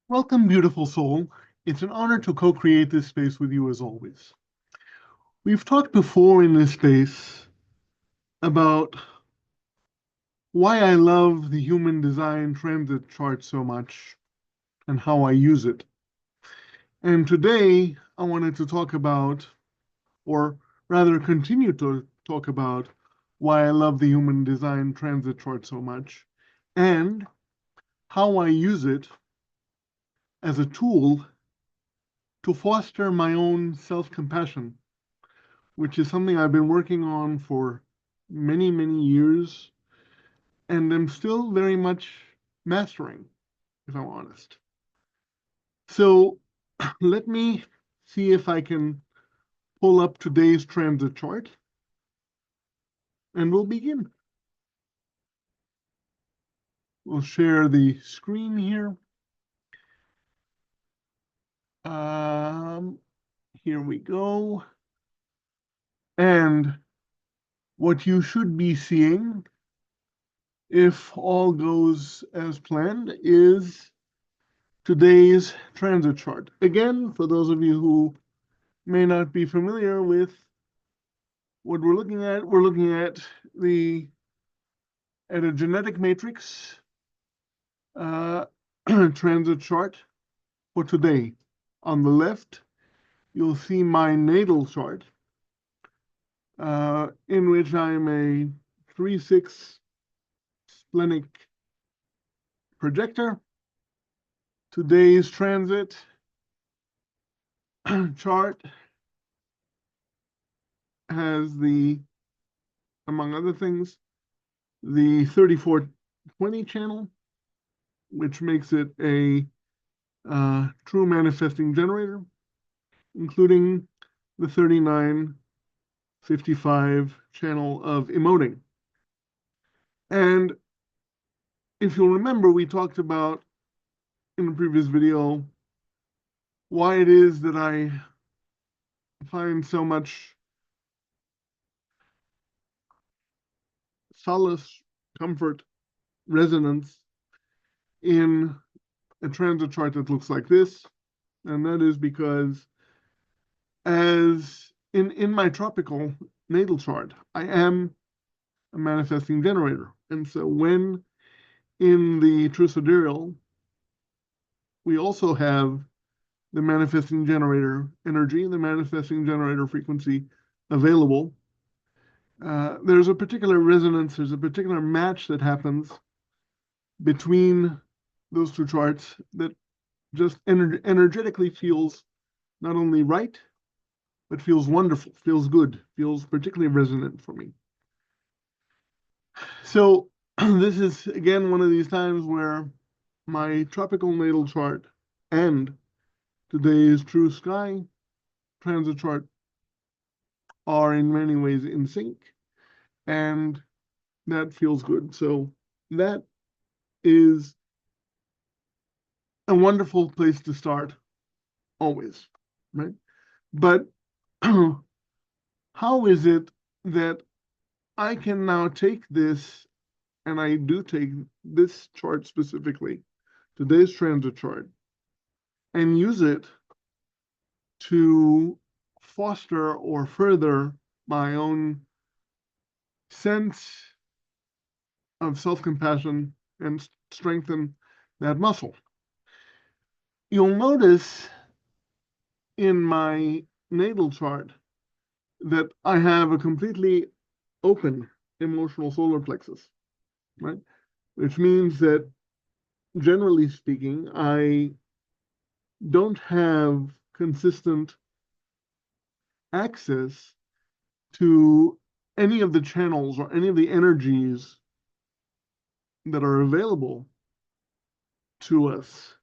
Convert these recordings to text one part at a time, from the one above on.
Welcome, beautiful soul. It's an honor to co-create this space with you as always. We've talked before in this space about why I love the human design transit chart so much and how I use it. And today I wanted to talk about, or rather continue to talk about, why I love the human design transit chart so much and how I use it as a tool to foster my own self-compassion, which is something I've been working on for many, many years, and I'm still very much mastering, if I'm honest. So let me see if I can pull up today's transit chart, and we'll begin. We'll share the screen here. Um, Here we go. And what you should be seeing, if all goes as planned, is today's transit chart. Again, for those of you who may not be familiar with what we're looking at a genetic matrix uh, transit chart for today. On the left, you'll see my natal chart, in which I'm a 3-6 splenic projector. Today's transit chart has among other things, the 3420 channel, which makes it a true manifesting generator, including the 3955 channel of emoting. And if you'll remember, we talked about in the previous video why it is that I find so much solace, comfort, resonance in a transit chart that looks like this. And that is because as in my tropical natal chart, I am a manifesting generator. And so when in the true sidereal, we also have the manifesting generator energy, the manifesting generator frequency available. There's a particular resonance, there's a particular match that happens between those two charts that just energetically feels not only right, but feels wonderful, feels good, feels particularly resonant for me. So this is again one of these times where my tropical natal chart and today's true sky transit chart are in many ways in sync, and that feels good. So that is a wonderful place to start always, right? But how is it that I can now take this, and I do take this chart specifically, today's transit chart, and use it to foster or further my own sense of self-compassion and strengthen that muscle? You'll notice in my natal chart that I have a completely open emotional solar plexus, right? Which means that generally speaking, I don't have consistent access to any of the channels or any of the energies that are available to us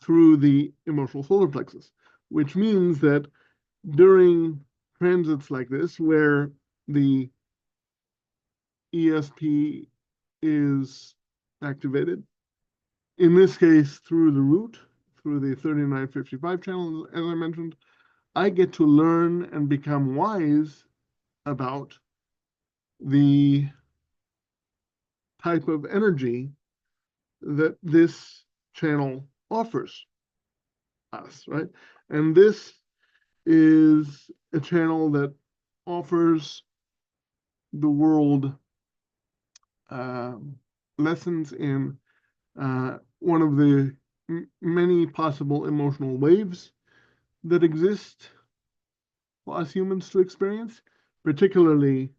through the emotional solar plexus, which means that during transits like this, where the ESP is activated, in this case through the root, through the 3955 channel, as I mentioned, I get to learn and become wise about the type of energy that this channel offers us, right? And this is a channel that offers the world lessons in one of the many possible emotional waves that exist for us humans to experience. Particularly,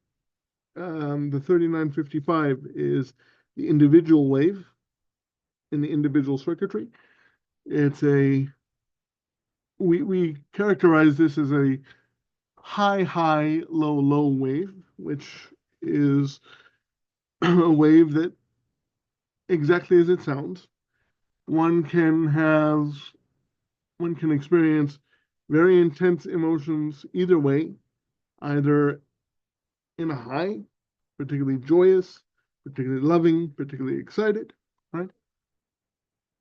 the 3955 is the individual wave in the individual circuitry. It's a we characterize this as a high, high, low, low wave, which is a wave that exactly as it sounds. One can have, one can experience very intense emotions either way, either in a high, particularly joyous, particularly loving, particularly excited, right?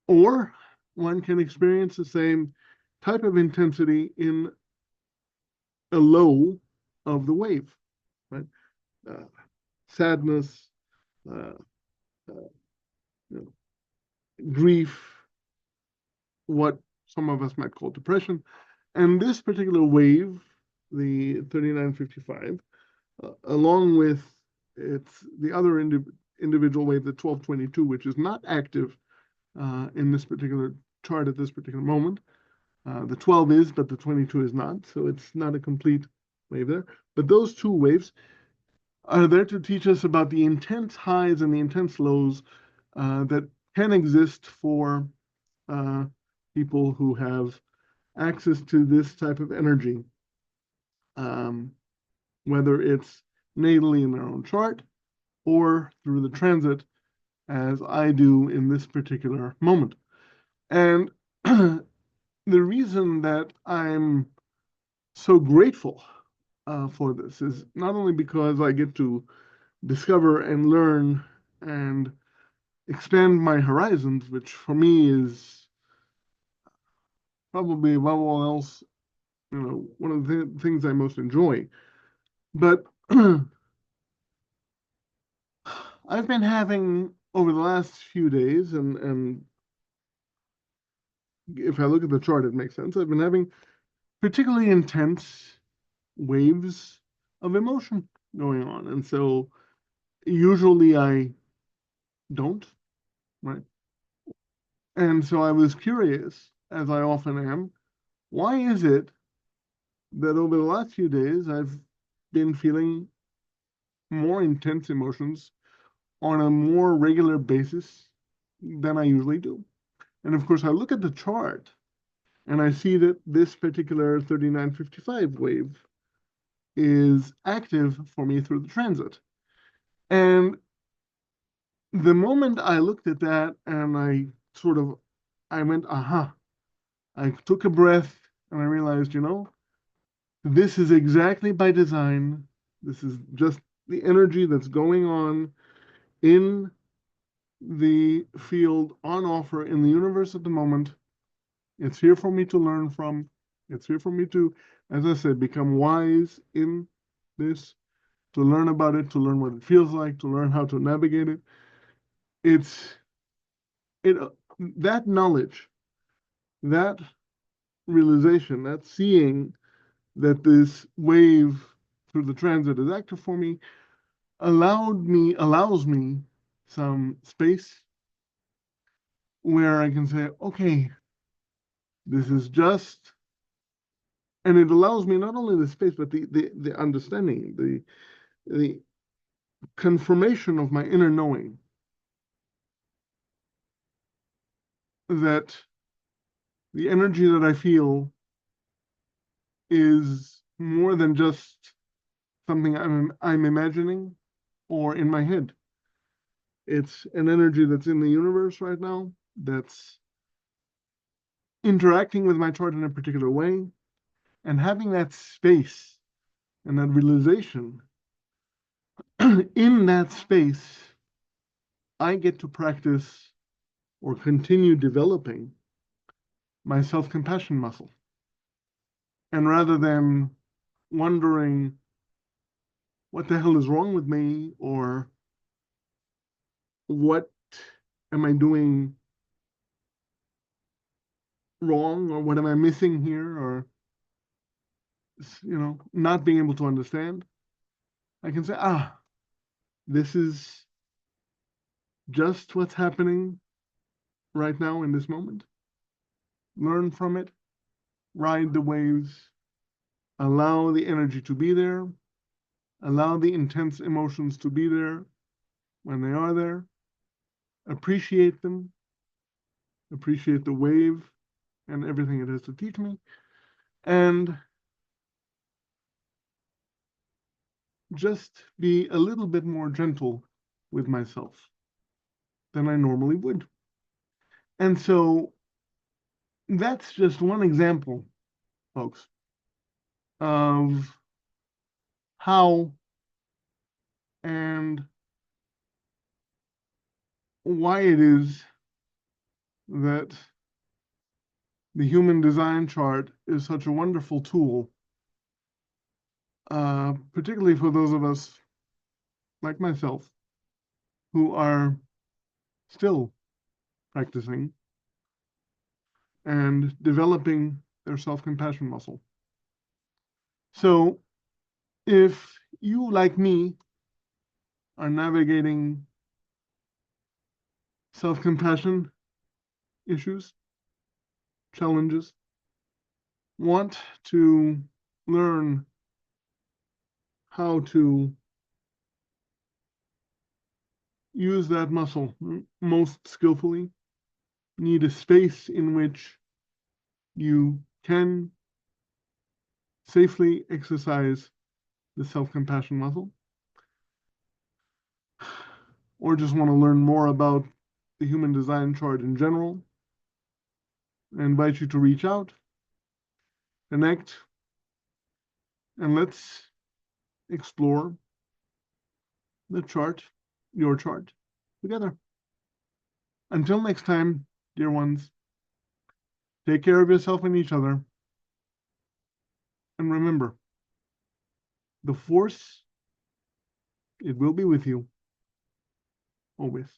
Or one can experience the same type of intensity in a low of the wave, right? Uh, Sadness, uh, uh, you know, grief, what some of us might call depression. And this particular wave, the 3955, along with it's the other individual wave, the 1222, which is not active in this particular chart at this particular moment. The 12 is, but the 22 is not. So it's not a complete wave there. But those two waves are there to teach us about the intense highs and the intense lows that can exist for uh, people who have access to this type of energy, um, whether it's natally in their own chart or through the transit, as I do in this particular moment. And the reason that I'm so grateful for this is not only because I get to discover and learn and expand my horizons, which for me is probably above all else, one of the things I most enjoy. But I've been having over the last few days, and if I look at the chart, it makes sense. I've been having particularly intense waves of emotion going on. And so usually I don't, right? And so I was curious, as I often am, why is it that over the last few days I've been feeling more intense emotions on a more regular basis than I usually do? And of course, I look at the chart and I see that this particular 3955 wave is active for me through the transit. And the moment I looked at that and I went, aha, I took a breath and I realized, this is exactly by design. This is just the energy that's going on in the field on offer in the universe at the moment. It's here for me to learn from. It's here for me to, as I said, become wise in this, to learn about it, to learn what it feels like, to learn how to navigate it. It's it that knowledge, that realization, that seeing that this wave through the transit is active for me allows me some space where I can say, okay, this is just, and it allows me not only the space, but the understanding, the confirmation of my inner knowing that the energy that I feel is more than just something I'm imagining or in my head. It's an energy that's in the universe right now that's interacting with my chart in a particular way, and having that space and that realization in that space, I get to practice or continue developing my self-compassion muscle. And rather than wondering what the hell is wrong with me or what am I doing wrong, or what am I missing here, or not being able to understand, I can say, this is just what's happening right now in this moment. Learn from it, ride the waves, allow the energy to be there, allow the intense emotions to be there when they are there, appreciate them, appreciate the wave and everything it has to teach me, and just be a little bit more gentle with myself than I normally would. And so that's just one example, folks, of how and why it is that the human design chart is such a wonderful tool, particularly for those of us like myself who are still practicing and developing their self-compassion muscle. So if you, like me, are navigating self-compassion issues, challenges, want to learn how to use that muscle most skillfully, need a space in which you can safely exercise the self-compassion muscle, or just want to learn more about the human design chart in general, I invite you to reach out, connect, and let's explore the chart, your chart, together. Until next time, dear ones, take care of yourself and each other. And remember, the force, it will be with you always.